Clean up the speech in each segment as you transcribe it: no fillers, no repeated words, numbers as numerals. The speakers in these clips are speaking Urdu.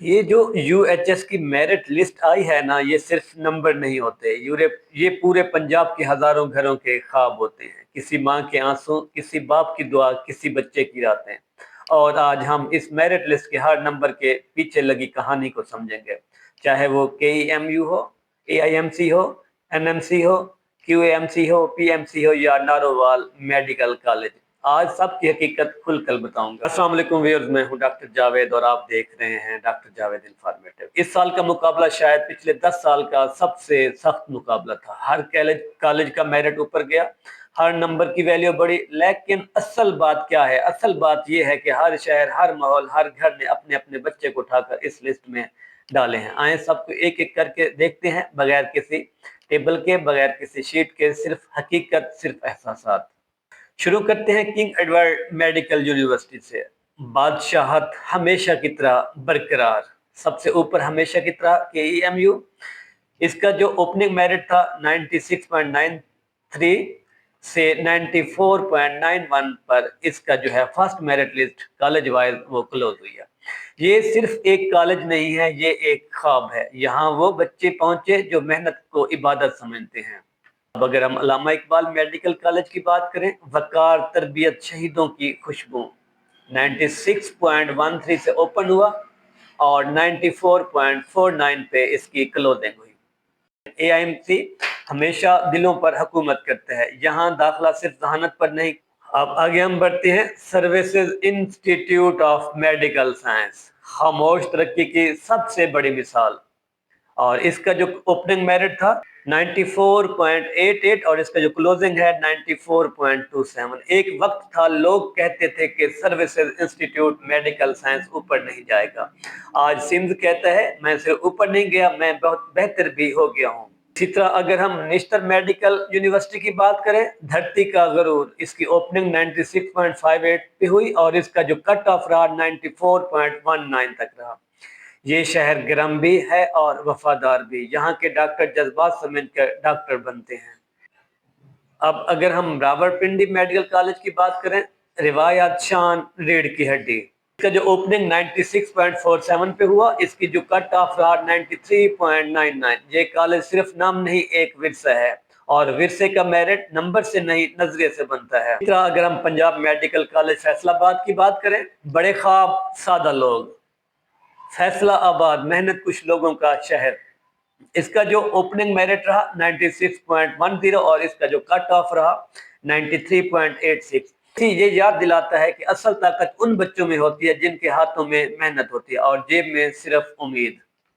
یہ جو یو ایچ ایس کی میرٹ لسٹ آئی ہے نا، یہ صرف نمبر نہیں ہوتے، یہ پورے پنجاب کے ہزاروں گھروں کے خواب ہوتے ہیں، کسی ماں کے آنسو، کسی باپ کی دعا، کسی بچے کی راتیں۔ اور آج ہم اس میرٹ لسٹ کے ہر نمبر کے پیچھے لگی کہانی کو سمجھیں گے، چاہے وہ کے E M you who, a I M C who, N M C who, Q A M C who, P M C ہو یا نارووال میڈیکل کالج۔ آج سب کی حقیقت کھل کر بتاؤں گا۔ السلام علیکم ویورز، میں ہوں ڈاکٹر جاوید اور آپ دیکھ رہے ہیں ڈاکٹر جاوید انفارمیٹو۔ اس سال کا مقابلہ شاید پچھلے 10 سال کا سب سے سخت مقابلہ تھا۔ ہر کالج کا میرٹ اوپر گیا، ہر نمبر کی ویلیو بڑی، لیکن اصل بات کیا ہے؟ اصل بات یہ ہے کہ ہر شہر، ہر ماحول، ہر گھر نے اپنے اپنے بچے کو اٹھا کر اس لسٹ میں ڈالے ہیں۔ آئیں سب کو ایک ایک کر کے دیکھتے ہیں، بغیر کسی ٹیبل کے، بغیر کسی شیٹ کے، صرف حقیقت، صرف احساسات۔ شروع کرتے ہیں کنگ ایڈورڈ میڈیکل یونیورسٹی سے۔ بادشاہت ہمیشہ کی طرح برقرار، سب سے اوپر ہمیشہ کی طرح کے ای ایم یو۔ اس کا جو اوپننگ میرٹ تھا 96.93 سے 94.91 پر اس کا جو ہے first merit list college wise وہ کلوز ہوئی ہے۔ یہ صرف ایک کالج نہیں ہے، یہ ایک خواب ہے۔ یہاں وہ بچے پہنچے جو محنت کو عبادت سمجھتے ہیں۔ اب اگر ہم علامہ اقبال میڈیکل کالج کی بات کریں، وقار، تربیت، شہیدوں کی خوشبو، 96.13 سے اوپن ہوا اور 94.49 پہ اس کی کلوزنگ ہوئی۔ اے آئی ایم سی ہمیشہ دلوں پر حکومت کرتا ہے، یہاں داخلہ صرف ذہانت پر نہیں۔ اب آگے ہم بڑھتے ہیں، services institute of medical science, خاموش ترقی کی سب سے بڑی مثال۔ اور اس کا جو اوپننگ میرٹ تھا 94.88 اور اس کا جو کلوزنگ ہے 94.27۔ ایک وقت تھا لوگ کہتے تھے کہ سروسز انسٹیٹیوٹ میڈیکل سائنس اوپر نہیں جائے گا۔ آج سمز کہتا ہے میں صرف اوپر نہیں گیا، میں بہت بہتر بھی ہو گیا ہوں۔ اسی طرح اگر ہم نشتر میڈیکل یونیورسٹی کی بات کریں، دھرتی کا غرور، اس کی اوپننگ 96.58 پہ ہوئی اور اس کا جو کٹ آف رہا 94.19 تک رہا۔ یہ شہر گرم بھی ہے اور وفادار بھی، یہاں کے ڈاکٹر جذبات سمجھ کر ڈاکٹر بنتے ہیں۔ اب اگر ہم راولپنڈی میڈیکل کالج کی بات کریں، روایات، شان، ریڑھ کی ہڈی، اس کا جو اوپننگ 96.47 پہ ہوا، اس کی جو کٹ آف رہا 93.99۔ یہ کالج صرف نام نہیں، ایک ورثہ ہے، اور ورثے کا میرٹ نمبر سے نہیں نظریے سے بنتا ہے۔ اس طرح اگر ہم پنجاب میڈیکل کالج فیصل آباد کی بات کریں، بڑے خواب، سادہ لوگ، فیصلہ آباد محنت کش لوگوں کا شہر۔ اس کا جو اوپننگ میرٹ رہا 96.10 اور اس کا جو کٹ آف رہا 93.86۔ یہ یاد دلاتا ہے کہ اصل طاقت ان بچوں میں ہوتی ہے جن کے ہاتھوں میں محنت ہوتی ہے اور جیب میں صرف امید۔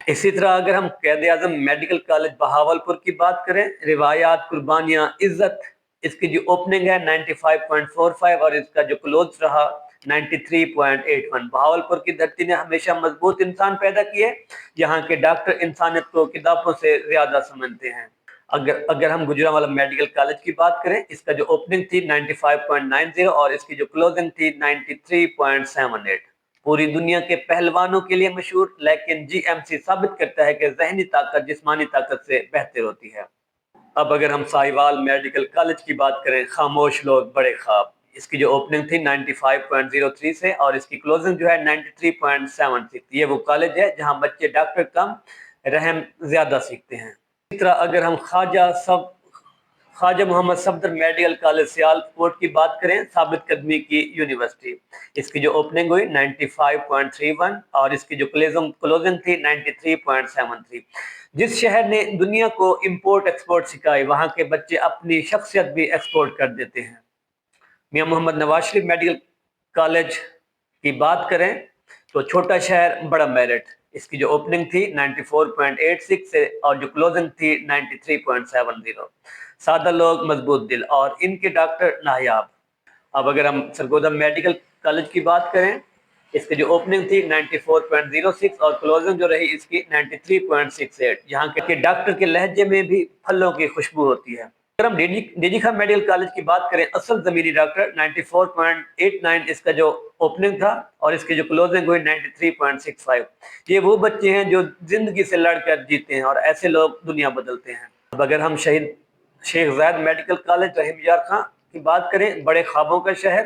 اسی طرح اگر ہم قائد اعظم میڈیکل کالج بہاولپور کی بات کریں، روایات، قربانیاں، عزت، اس کی جو اوپننگ ہے 95.45 اور اس کا جو کلوز رہا 93.81۔ بہاولپور کی دھرتی نے ہمیشہ مضبوط انسان پیدا کیے، یہاں کے ڈاکٹر انسانیت کو کتابوں سے زیادہ سمجھتے ہیں۔ اگر ہم گجرانوالہ میڈیکل کالج کی بات کریں، اس کا جو اوپننگ تھی 95.90 اور اس کی جو کلوزنگ تھی 93.78۔ پوری دنیا کے پہلوانوں کے لیے مشہور، لیکن جی ایم سی ثابت کرتا ہے کہ ذہنی طاقت جسمانی طاقت سے بہتر ہوتی ہے۔ اب اگر ہم ساہیوال میڈیکل کالج کی بات کریں، خاموش لوگ، بڑے خواب، اس کی جو اوپننگ تھی 95.03 سے اور اس کی کلوزنگ جو ہے 93.76۔ یہ وہ کالج ہے جہاں بچے ڈاکٹر کم، رحم زیادہ سیکھتے ہیں۔ اسی طرح اگر ہم خواجہ محمد صفدر میڈیکل کالج سیالکوٹ کی بات کریں، ثابت قدمی کی یونیورسٹی، اس کی جو اوپننگ ہوئی 95.31 اور اس کی جو کلوزنگ تھی 93.73۔ جس شہر نے دنیا کو امپورٹ ایکسپورٹ سکھائی، وہاں کے بچے اپنی شخصیت بھی ایکسپورٹ کر دیتے ہیں۔ میاں محمد نواز شریف میڈیکل کالج کی بات کریں تو چھوٹا شہر، بڑا میرٹ، اس کی جو اوپننگ تھی 94.86 سے اور جو کلوزنگ تھی 93.70۔ سادہ لوگ، مضبوط دل، اور ان کے ڈاکٹر نایاب۔ اب اگر ہم سرگودا میڈیکل کالج کی بات کریں، اس کی جو اوپننگ تھی 94.06 اور کلوزنگ جو رہی اس کی 93.68۔ یہاں کے ڈاکٹر کے لہجے میں بھی پھلوں کی خوشبو ہوتی ہے۔ اگر ہم D G Khan medical college کی بات کریں، اصل زمینی ڈاکٹر 94.89 اس کا جو اوپننگ تھا اور اس کی جو کلوزنگ ہوئی 93.65۔ یہ وہ بچے ہیں جو زندگی سے لڑ کر جیتے ہیں اور ایسے لوگ دنیا بدلتے ہیں۔ اب اگر ہم شہید شیخ زاید میڈیکل کالج رحیم یار خان کی بات کریں، بڑے خوابوں کا شہر،